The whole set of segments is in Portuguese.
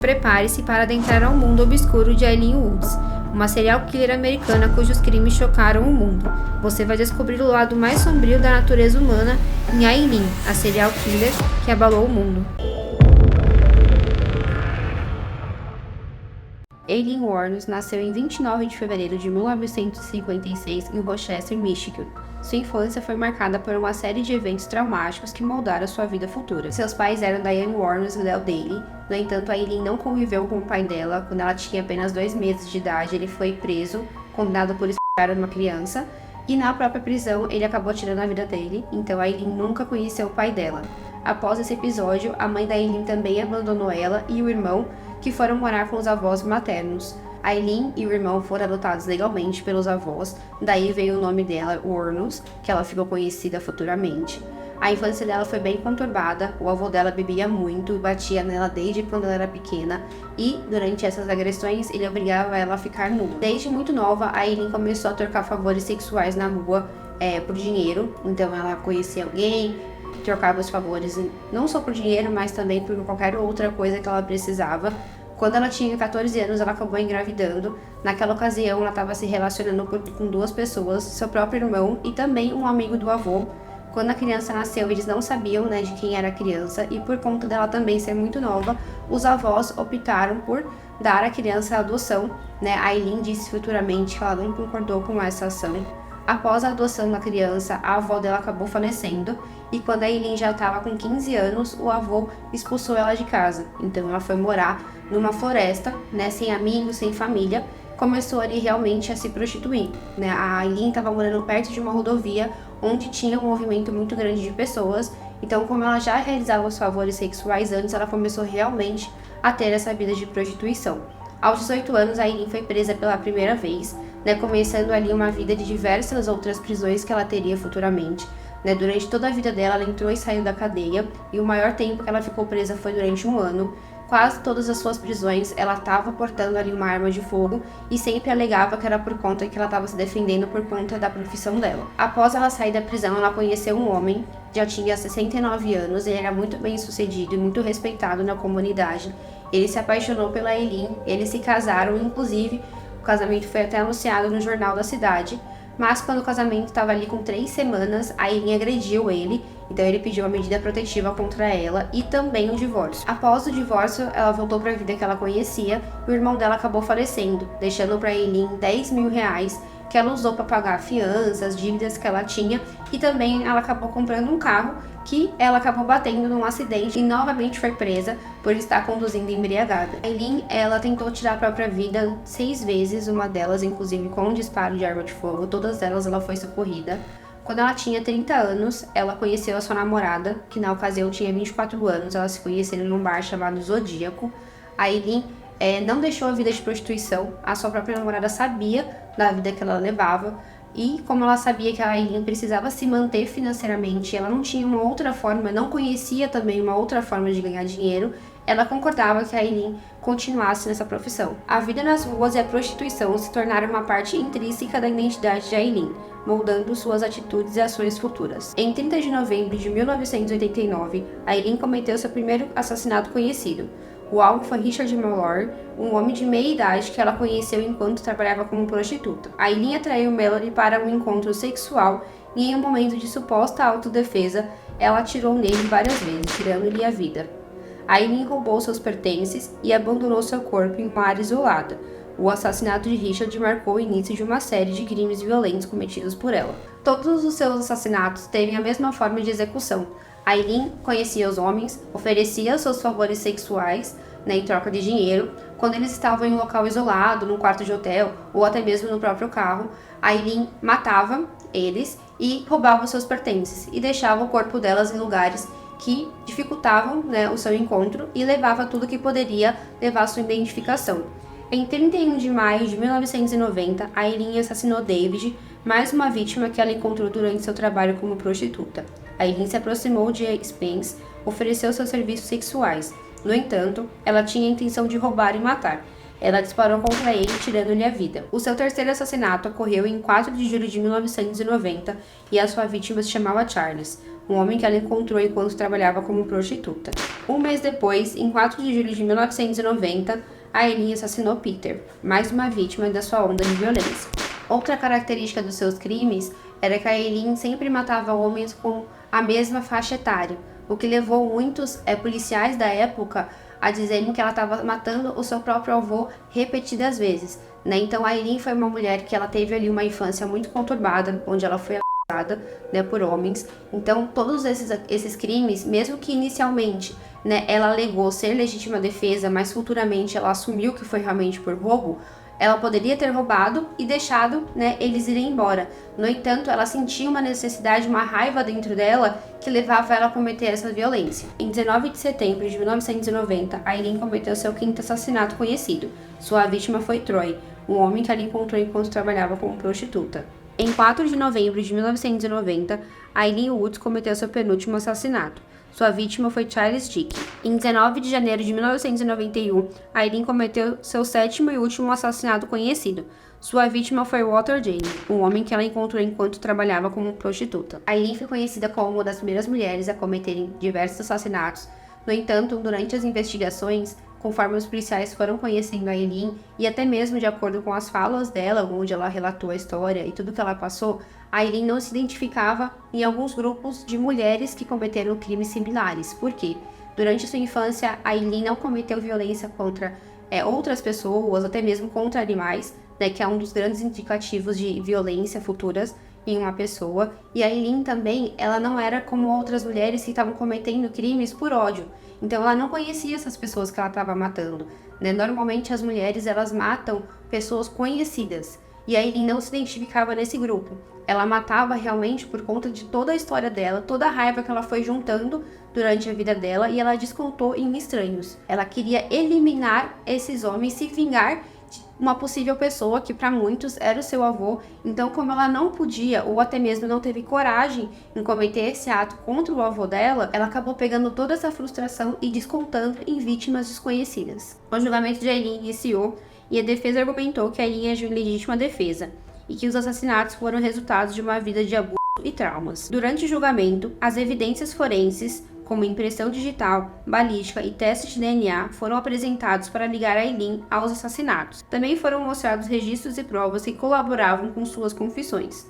Prepare-se para adentrar ao mundo obscuro de Aileen Woods, uma serial killer americana cujos crimes chocaram o mundo. Você vai descobrir o lado mais sombrio da natureza humana em Aileen, a serial killer que abalou o mundo. Aileen Wuornos nasceu em 29 de fevereiro de 1956 em Rochester, Michigan. Sua infância foi marcada por uma série de eventos traumáticos que moldaram sua vida futura. Seus pais eram Diane Wuornos e Leo Daly. No entanto, Aileen não conviveu com o pai dela. Quando ela tinha apenas 2 meses de idade, ele foi preso, condenado por estuprar uma criança, e na própria prisão ele acabou tirando a vida dele, então Aileen nunca conheceu o pai dela. Após esse episódio, a mãe da Aileen também abandonou ela e o irmão, que foram morar com os avós maternos. Aileen e o irmão foram adotados legalmente pelos avós, daí veio o nome dela, Wuornos, que ela ficou conhecida futuramente. A infância dela foi bem conturbada, o avô dela bebia muito e batia nela desde quando ela era pequena, e durante essas agressões ele obrigava ela a ficar nua. Desde muito nova, Aileen começou a trocar favores sexuais na rua por dinheiro, então ela conhecia alguém, trocava os favores não só por dinheiro, mas também por qualquer outra coisa que ela precisava. Quando ela tinha 14 anos, ela acabou engravidando. Naquela ocasião, ela estava se relacionando com 2 pessoas, seu próprio irmão e também um amigo do avô. Quando a criança nasceu, eles não sabiam, de quem era a criança, e por conta dela também ser muito nova, os avós optaram por dar a criança à adoção. A Aileen disse futuramente que ela não concordou com essa ação. Após a adoção da criança, a avó dela acabou falecendo, e quando a Aileen já estava com 15 anos, o avô expulsou ela de casa. Então ela foi morar numa floresta, sem amigos, sem família, começou ali realmente a se prostituir. A Aileen estava morando perto de uma rodovia onde tinha um movimento muito grande de pessoas, então como ela já realizava os favores sexuais antes, ela começou realmente a ter essa vida de prostituição. Aos 18 anos, a Aileen foi presa pela primeira vez, começando ali uma vida de diversas outras prisões que ela teria futuramente. Durante toda a vida dela, ela entrou e saiu da cadeia, e o maior tempo que ela ficou presa foi durante 1 ano. Quase todas as suas prisões, ela estava portando ali uma arma de fogo e sempre alegava que era por conta que ela estava se defendendo por conta da profissão dela. Após ela sair da prisão, ela conheceu um homem, já tinha 69 anos, ele era muito bem sucedido e muito respeitado na comunidade. Ele se apaixonou pela Aileen, eles se casaram, inclusive o casamento foi até anunciado no jornal da cidade, mas quando o casamento estava ali com 3 semanas, a Aileen agrediu ele, então ele pediu uma medida protetiva contra ela e também o divórcio. Após o divórcio, ela voltou para a vida que ela conhecia e o irmão dela acabou falecendo, deixando para Aileen R$10.000 que ela usou para pagar fianças, dívidas que ela tinha, e também ela acabou comprando um carro que ela acabou batendo num acidente e novamente foi presa por estar conduzindo embriagada. Aileen, ela tentou tirar a própria vida 6 vezes, uma delas inclusive com um disparo de arma de fogo, todas elas ela foi socorrida. Quando ela tinha 30 anos, ela conheceu a sua namorada, que na ocasião tinha 24 anos, elas se conheceram num bar chamado Zodíaco. A Aileen não deixou a vida de prostituição, a sua própria namorada sabia da vida que ela levava, e como ela sabia que a Aileen precisava se manter financeiramente, ela não tinha uma outra forma, não conhecia também uma outra forma de ganhar dinheiro, ela concordava que a Aileen continuasse nessa profissão. A vida nas ruas e a prostituição se tornaram uma parte intrínseca da identidade de Aileen, moldando suas atitudes e ações futuras. Em 30 de novembro de 1989, Aileen cometeu seu primeiro assassinato conhecido. O alvo foi Richard Mallory, um homem de meia idade que ela conheceu enquanto trabalhava como prostituta. Aileen atraiu Mallory para um encontro sexual e, em um momento de suposta autodefesa, ela atirou nele várias vezes, tirando-lhe a vida. Aileen roubou seus pertences e abandonou seu corpo em uma área isolada. O assassinato de Richard marcou o início de uma série de crimes violentos cometidos por ela. Todos os seus assassinatos têm a mesma forma de execução. Aileen conhecia os homens, oferecia seus favores sexuais, em troca de dinheiro. Quando eles estavam em um local isolado, num quarto de hotel ou até mesmo no próprio carro, Aileen matava eles e roubava seus pertences e deixava o corpo delas em lugares que dificultavam o seu encontro e levava tudo que poderia levar a sua identificação. Em 31 de maio de 1990, Aileen assassinou David, mais uma vítima que ela encontrou durante seu trabalho como prostituta. Aileen se aproximou de Spence, ofereceu seus serviços sexuais. No entanto, ela tinha a intenção de roubar e matar. Ela disparou contra ele, tirando-lhe a vida. O seu terceiro assassinato ocorreu em 4 de julho de 1990 e a sua vítima se chamava Charles. um homem que ela encontrou enquanto trabalhava como prostituta. Um mês depois, em 4 de julho de 1990, a Eileen assassinou Peter, mais uma vítima da sua onda de violência. Outra característica dos seus crimes era que a Eileen sempre matava homens com a mesma faixa etária, o que levou muitos policiais da época a dizerem que ela estava matando o seu próprio avô repetidas vezes, né? Então a Eileen foi uma mulher que ela teve ali uma infância muito conturbada, onde ela foi abusada, né, por homens. Então todos esses crimes, mesmo que inicialmente, né, ela alegou ser legítima defesa, mas futuramente ela assumiu que foi realmente por roubo, ela poderia ter roubado e deixado, né, eles irem embora. No entanto, ela sentia uma necessidade, uma raiva dentro dela que levava ela a cometer essa violência. Em 19 de setembro de 1990, a Eileen cometeu seu quinto assassinato conhecido. Sua vítima foi Troy, um homem que ela encontrou enquanto trabalhava como prostituta. Em 4 de novembro de 1990, a Eileen Woods cometeu seu penúltimo assassinato. Sua vítima foi Charles Dick. Em 19 de janeiro de 1991, a Eileen cometeu seu sétimo e último assassinato conhecido. Sua vítima foi Walter Jane, um homem que ela encontrou enquanto trabalhava como prostituta. A Eileen foi conhecida como uma das primeiras mulheres a cometerem diversos assassinatos. No entanto, durante as investigações, conforme os policiais foram conhecendo a Eileen, e até mesmo de acordo com as falas dela, onde ela relatou a história e tudo que ela passou, a Eileen não se identificava em alguns grupos de mulheres que cometeram crimes similares. Por quê? Durante sua infância, a Eileen não cometeu violência contra outras pessoas, até mesmo contra animais, né, que é um dos grandes indicativos de violência futuras em uma pessoa. E a Eileen também, ela não era como outras mulheres que estavam cometendo crimes por ódio. Então ela não conhecia essas pessoas que ela estava matando, né? Normalmente as mulheres, elas matam pessoas conhecidas. E a Eileen não se identificava nesse grupo. Ela matava realmente por conta de toda a história dela, toda a raiva que ela foi juntando durante a vida dela, e ela descontou em estranhos. Ela queria eliminar esses homens, se vingar de uma possível pessoa que para muitos era o seu avô. Então, como ela não podia, ou até mesmo não teve coragem em cometer esse ato contra o avô dela, ela acabou pegando toda essa frustração e descontando em vítimas desconhecidas. O julgamento de Eileen iniciou e a defesa argumentou que a Eileen agiu em legítima defesa e que os assassinatos foram resultados de uma vida de abuso e traumas. Durante o julgamento, as evidências forenses, como impressão digital, balística e testes de DNA, foram apresentados para ligar a Eileen aos assassinatos. Também foram mostrados registros e provas que colaboravam com suas confissões.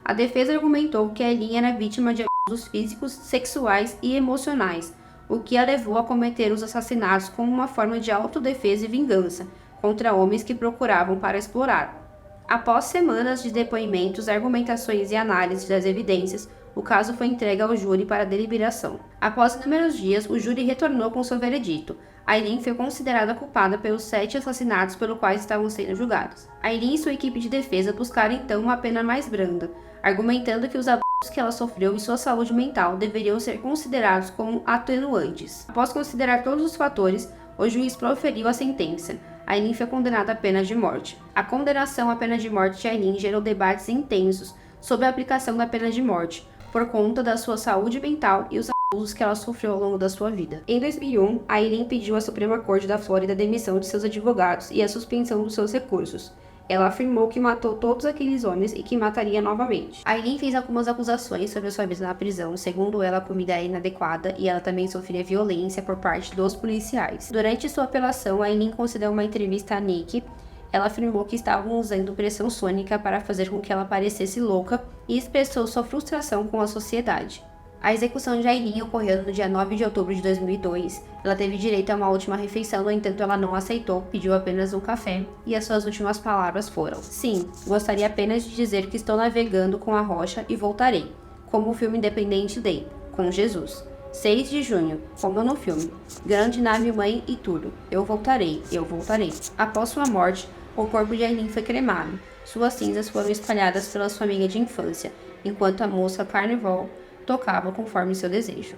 A defesa argumentou que a Eileen era vítima de abusos físicos, sexuais e emocionais, o que a levou a cometer os assassinatos como uma forma de autodefesa e vingança contra homens que procuravam para explorar. Após semanas de depoimentos, argumentações e análise das evidências, o caso foi entregue ao júri para deliberação. Após inúmeros dias, o júri retornou com seu veredito. A Eileen foi considerada culpada pelos 7 assassinatos pelos quais estavam sendo julgados. A Eileen e sua equipe de defesa buscaram então uma pena mais branda, argumentando que os abusos que ela sofreu e sua saúde mental deveriam ser considerados como atenuantes. Após considerar todos os fatores, o juiz proferiu a sentença. A Eileen foi condenada à pena de morte. A condenação à pena de morte de Eileen gerou debates intensos sobre a aplicação da pena de morte, por conta da sua saúde mental e os abusos que ela sofreu ao longo da sua vida. Em 2001, a Eileen pediu à Suprema Corte da Flórida a demissão de seus advogados e a suspensão dos seus recursos. Ela afirmou que matou todos aqueles homens e que mataria novamente. A Eileen fez algumas acusações sobre a sua vida na prisão. Segundo ela, a comida era inadequada e ela também sofria violência por parte dos policiais. Durante sua apelação, a Eileen concedeu uma entrevista à Nick. Ela afirmou que estavam usando pressão sônica para fazer com que ela parecesse louca e expressou sua frustração com a sociedade. A execução de Eileen ocorreu no dia 9 de outubro de 2002. Ela teve direito a uma última refeição, no entanto ela não aceitou, pediu apenas um café, e as suas últimas palavras foram: "Sim, gostaria apenas de dizer que estou navegando com a rocha e voltarei", como o filme Independence Day, com Jesus. 6 de junho, como no filme, grande nave-mãe e tudo, eu voltarei, eu voltarei. Após sua morte, o corpo de Eileen foi cremado. Suas cinzas foram espalhadas pela sua amiga de infância, enquanto a moça Carnival tocava conforme seu desejo.